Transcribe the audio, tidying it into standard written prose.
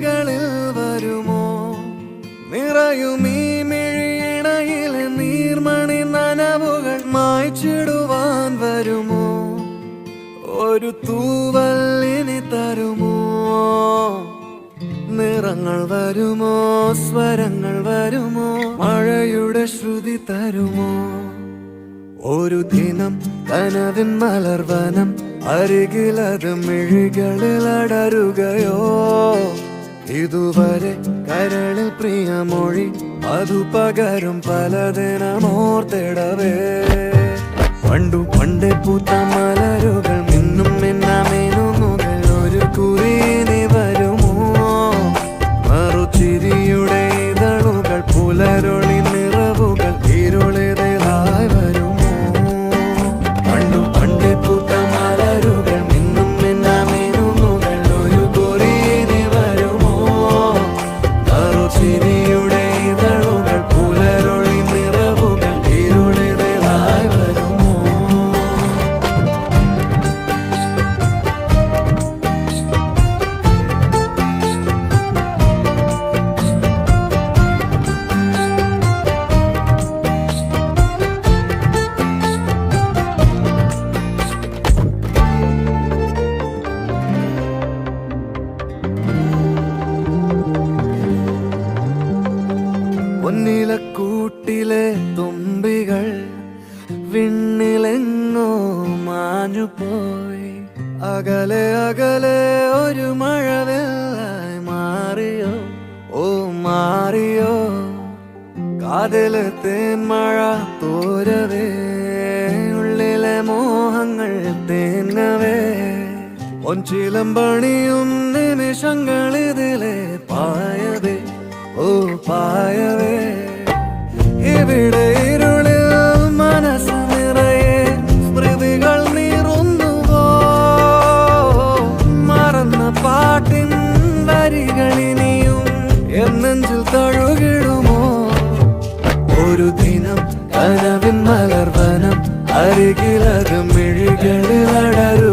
ചിന്തകളിൽ വരുമോ നിറയും ഈ മിഴിയിണയിലെ നീർമണി നനവുകൾ മായ്ച്ചിടുവാൻ വരുമോ ഒരു തൂവല്ലിനി തരുമോ നിറങ്ങൾ വരുമോ സ്വരങ്ങൾ വരുമോ മഴയുടെ ശ്രുതി തരുമോ ഒരു ദിനം കനവിൻ മലർവനം അരികിലത് മിഴികളിൽ അടരുകയോ ഇതുവരെ കരളിൽ പ്രിയമൊഴി അതു പകരും പലതിനമോർത്തിടവേ പണ്ടു പണ്ടേ പൂത്ത മലരുകൾ മിന്നും മിന്നാമേനുമുകൾ ഒരു കുറിയിനി വരുമോ മറുചിരിയുടെ ഇതളുകൾ പുലരൊളി നിറവുകൾ ഇരുളിതായി വരുമോ പണ്ടു പണ്ടേ പൂത്ത മലരുകൾ മിന്നും മിന്നാമേനുമുകൾ ഒരു കുറിയിനി വരുമോ മറുചിരിയുടെ ഇതളുകൾ പുലരൊളി നിറവുകൾ ഇരുളിതായി വരുമോ പൊന്നിലക്കൂട്ടിലെ തുമ്പികൾ വിണ്ണിലെങ്ങോ മാഞ്ഞുപോയി അകലെ അകലെ ഒരു മഴവെള്ളായി മാറിയോ ഓ മാറിയോ കാതിലെ തേന്മഴ തോരവേ ഉള്ളിലെ മോഹങ്ങൾ തേങ്ങവേ ഒഞ്ചിലമ്പണിയും നിമിഷങ്ങളിതിലെ പായവേ ഓ പായവേ ഇവിടെ ഇരുളിൽ മനസ്സ് നിറയെ സ്മൃതികൾ നീറുന്നുവോ മറന്ന പാട്ടിൻ വരികളിനിയും എന്നെഞ്ചിൽ തഴുകിടുമോ ഒരു ദിനം കനവിൻ മലർവനം അരികിലത് മിഴികളിൽ അടരു